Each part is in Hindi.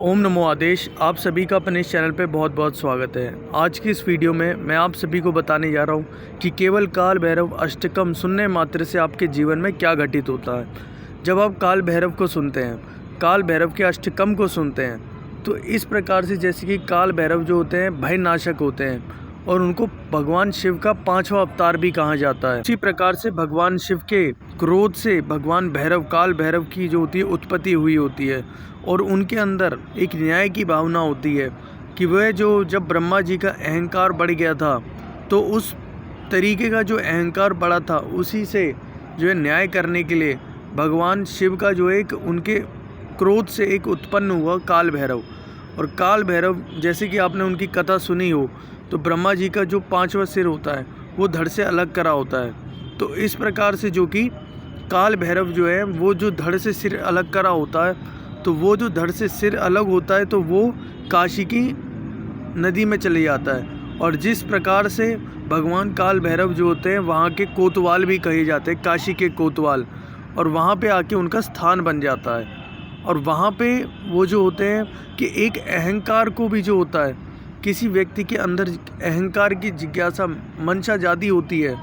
ओम नमो आदेश। आप सभी का अपने इस चैनल पे बहुत बहुत स्वागत है। आज की इस वीडियो में मैं आप सभी को बताने जा रहा हूँ कि केवल काल भैरव अष्टकम सुनने मात्र से आपके जीवन में क्या घटित होता है। जब आप काल भैरव को सुनते हैं, काल भैरव के अष्टकम को सुनते हैं, तो इस प्रकार से जैसे कि काल भैरव जो होते हैं भयनाशक होते हैं और उनको भगवान शिव का 5वां अवतार भी कहा जाता है। इसी प्रकार से भगवान शिव के क्रोध से भगवान भैरव, काल भैरव की जो होती है उत्पत्ति हुई होती है और उनके अंदर एक न्याय की भावना होती है कि वह जब ब्रह्मा जी का अहंकार बढ़ गया था तो उस तरीके का जो अहंकार बढ़ा था उसी से जो है न्याय करने के लिए भगवान शिव का जो एक उनके क्रोध से एक उत्पन्न हुआ काल भैरव। और काल भैरव जैसे कि आपने उनकी कथा सुनी हो तो ब्रह्मा जी का जो 5वां सिर होता है वो धड़ से अलग करा होता है। तो इस प्रकार से जो कि काल भैरव जो है वो जो धड़ से सिर अलग करा होता है, तो वो जो धड़ से सिर अलग होता है तो वो काशी की नदी में चले जाता है। और जिस प्रकार से भगवान काल भैरव जो होते हैं वहाँ के कोतवाल भी कहे जाते हैं, काशी के कोतवाल, और वहाँ पे आके उनका स्थान बन जाता है। और वहाँ पे वो जो होते हैं कि एक अहंकार को भी जो होता है, किसी व्यक्ति के अंदर अहंकार की जिज्ञासा मंशा ज़्यादा होती है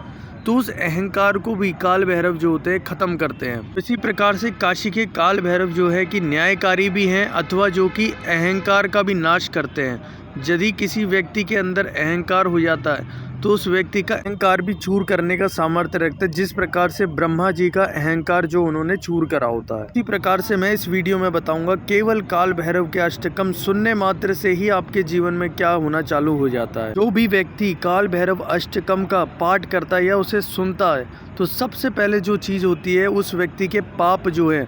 तो उस अहंकार को भी काल भैरव जो होते हैं ख़त्म करते हैं। इसी प्रकार से काशी के काल भैरव जो है कि न्यायकारी भी हैं अथवा जो कि अहंकार का भी नाश करते हैं। यदि किसी व्यक्ति के अंदर अहंकार हो जाता है तो उस व्यक्ति का अहंकार भी चूर करने का सामर्थ्य रखता है, जिस प्रकार से ब्रह्मा जी का अहंकार जो उन्होंने चूर करा होता है। इसी प्रकार से मैं इस वीडियो में बताऊंगा केवल काल भैरव के अष्टकम सुनने मात्र से ही आपके जीवन में क्या होना चालू हो जाता है। जो भी व्यक्ति काल भैरव अष्टकम का पाठ करता है या उसे सुनता है तो सबसे पहले जो चीज़ होती है उस व्यक्ति के पाप जो है,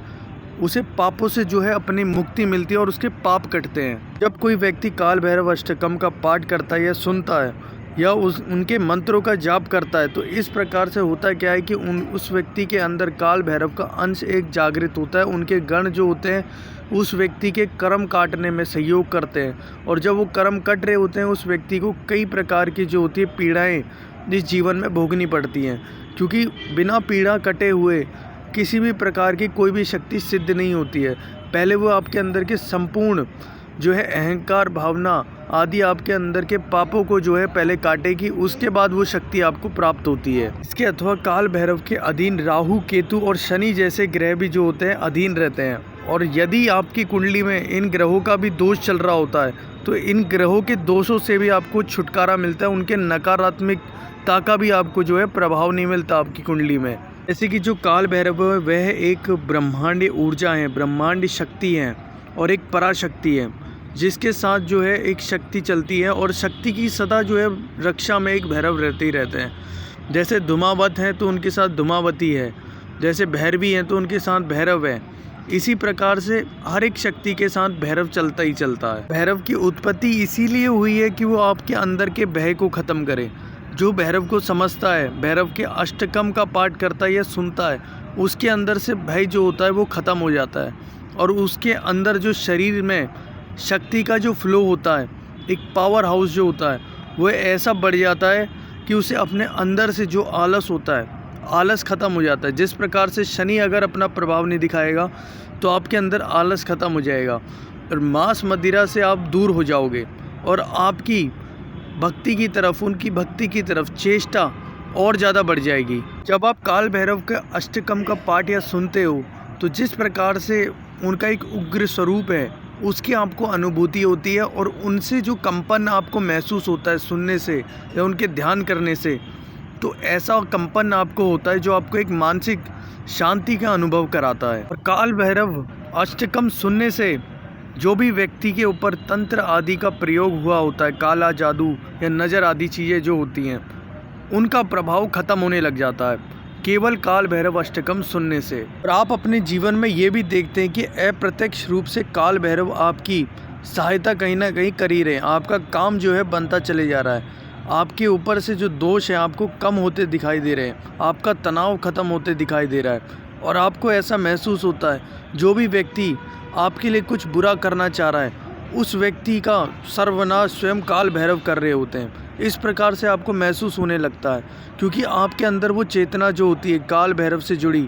उसे पापों से जो है अपनी मुक्ति मिलती है और उसके पाप कटते हैं। जब कोई व्यक्ति काल भैरव अष्टकम का पाठ करता है या सुनता है या उनके मंत्रों का जाप करता है तो इस प्रकार से होता क्या है कि उस व्यक्ति के अंदर काल भैरव का अंश एक जागृत होता है। उनके गण जो होते हैं उस व्यक्ति के कर्म काटने में सहयोग करते हैं और जब वो कर्म कट रहे होते हैं उस व्यक्ति को कई प्रकार की जो होती है पीड़ाएँ इस जीवन में भोगनी पड़ती हैं, क्योंकि बिना पीड़ा कटे हुए किसी भी प्रकार की कोई भी शक्ति सिद्ध नहीं होती है। पहले वो आपके अंदर के संपूर्ण जो है अहंकार भावना आदि आपके अंदर के पापों को जो है पहले काटेगी, उसके बाद वो शक्ति आपको प्राप्त होती है। इसके अथवा काल भैरव के अधीन राहु, केतु और शनि जैसे ग्रह भी जो होते हैं अधीन रहते हैं। और यदि आपकी कुंडली में इन ग्रहों का भी दोष चल रहा होता है तो इन ग्रहों के दोषों से भी आपको छुटकारा मिलता है, उनके नकारात्मकता का भी आपको जो है प्रभाव नहीं मिलता आपकी कुंडली में। जैसे कि जो काल भैरव है वह एक ब्रह्मांडी ऊर्जा है, ब्रह्मांडी शक्ति है और एक पराशक्ति है जिसके साथ जो है एक शक्ति चलती है और शक्ति की सदा जो है रक्षा में एक भैरव रहते ही रहते हैं। जैसे धुमावत हैं तो उनके साथ धुमावती है, जैसे भैरवी हैं तो उनके साथ भैरव है। इसी प्रकार से हर एक शक्ति के साथ भैरव चलता ही चलता है। भैरव की उत्पत्ति इसीलिए हुई है कि वो आपके अंदर के भय को ख़त्म करे। जो भैरव को समझता है, भैरव के अष्टकम का पाठ करता है या सुनता है, उसके अंदर से भय जो होता है वो ख़त्म हो जाता है और उसके अंदर जो शरीर में शक्ति का जो फ्लो होता है, एक पावर हाउस जो होता है वो ऐसा बढ़ जाता है कि उसे अपने अंदर से जो आलस होता है, आलस ख़त्म हो जाता है। जिस प्रकार से शनि अगर अपना प्रभाव नहीं दिखाएगा तो आपके अंदर आलस ख़त्म हो जाएगा और मांस मदिरा से आप दूर हो जाओगे और आपकी भक्ति की तरफ, उनकी भक्ति की तरफ चेष्टा और ज़्यादा बढ़ जाएगी। जब आप काल भैरव के अष्टकम का पाठ या सुनते हो तो जिस प्रकार से उनका एक उग्र स्वरूप है उसकी आपको अनुभूति होती है और उनसे जो कंपन आपको महसूस होता है सुनने से या उनके ध्यान करने से, तो ऐसा कंपन आपको होता है जो आपको एक मानसिक शांति का अनुभव कराता है। और काल भैरव अष्टकम सुनने से जो भी व्यक्ति के ऊपर तंत्र आदि का प्रयोग हुआ होता है, काला जादू या नज़र आदि चीज़ें जो होती हैं, उनका प्रभाव ख़त्म होने लग जाता है केवल काल भैरव अष्टकम सुनने से। और आप अपने जीवन में ये भी देखते हैं कि अप्रत्यक्ष रूप से काल भैरव आपकी सहायता कहीं ना कहीं कर ही रहे हैं। आपका काम जो है बनता चले जा रहा है, आपके ऊपर से जो दोष है आपको कम होते दिखाई दे रहे हैं, आपका तनाव ख़त्म होते दिखाई दे रहा है और आपको ऐसा महसूस होता है जो भी व्यक्ति आपके लिए कुछ बुरा करना चाह रहा है उस व्यक्ति का सर्वनाश स्वयं काल भैरव कर रहे होते हैं। इस प्रकार से आपको महसूस होने लगता है क्योंकि आपके अंदर वो चेतना जो होती है काल भैरव से जुड़ी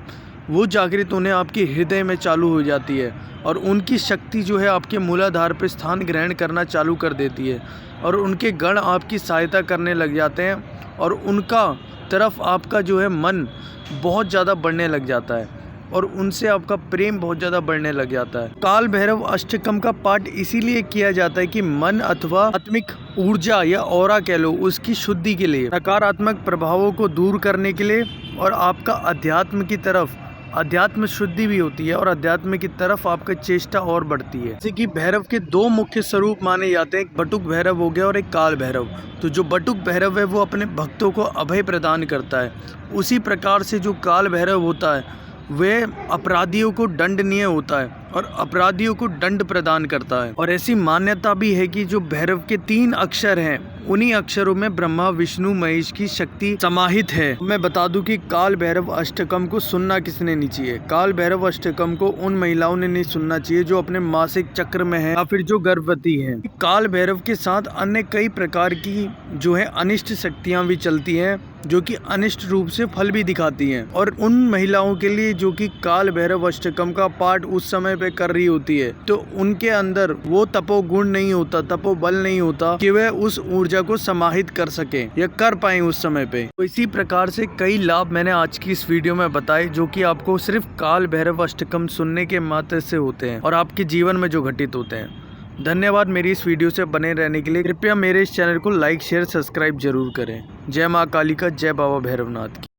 वो जागृत होने आपके हृदय में चालू हो जाती है और उनकी शक्ति जो है आपके मूलाधार पर स्थान ग्रहण करना चालू कर देती है और उनके गण आपकी सहायता करने लग जाते हैं और उनका तरफ आपका जो है मन बहुत ज़्यादा बढ़ने लग जाता है और उनसे आपका प्रेम बहुत ज़्यादा बढ़ने लग जाता है। काल भैरव अष्टकम का पाठ इसीलिए किया जाता है कि मन अथवा आत्मिक ऊर्जा या ऑरा कह लो उसकी शुद्धि के लिए, नकारात्मक प्रभावों को दूर करने के लिए और आपका अध्यात्म की तरफ अध्यात्म शुद्धि भी होती है और अध्यात्म की तरफ आपका चेष्टा और बढ़ती है। जैसे कि भैरव के दो मुख्य स्वरूप माने जाते हैं, एक बटुक भैरव हो गया और एक काल भैरव। तो जो बटुक भैरव है वो अपने भक्तों को अभय प्रदान करता है, उसी प्रकार से जो काल भैरव होता है वह अपराधियों को दंडनीय होता है और अपराधियों को दंड प्रदान करता है। और ऐसी मान्यता भी है कि जो भैरव के 3 अक्षर हैं उन्हीं अक्षरों में ब्रह्मा विष्णु महेश की शक्ति समाहित है। मैं बता दूं कि काल भैरव अष्टकम को सुनना किसने नहीं चाहिए। काल भैरव अष्टकम को उन महिलाओं ने नहीं सुनना चाहिए जो अपने मासिक चक्र में है या फिर जो गर्भवती है। काल भैरव के साथ अन्य कई प्रकार की जो है अनिष्ट शक्तियां भी चलती हैं जो कि अनिष्ट रूप से फल भी दिखाती हैं। और उन महिलाओं के लिए जो कि काल भैरव अष्टकम का पाठ उस समय पे कर रही होती है तो उनके अंदर वो तपोगुण नहीं होता, तपोबल नहीं होता कि वह उस ऊर्जा को समाहित कर सके या कर पाए उस समय पे। तो इसी प्रकार से कई लाभ मैंने आज की इस वीडियो में बताए जो कि आपको सिर्फ काल भैरव अष्टकम सुनने के मात्र से होते हैं और आपके जीवन में जो घटित होते हैं। धन्यवाद मेरी इस वीडियो से बने रहने के लिए। कृपया मेरे इस चैनल को लाइक शेयर सब्सक्राइब जरूर करें। जय माँ काली का, जय बाबा भैरवनाथ की।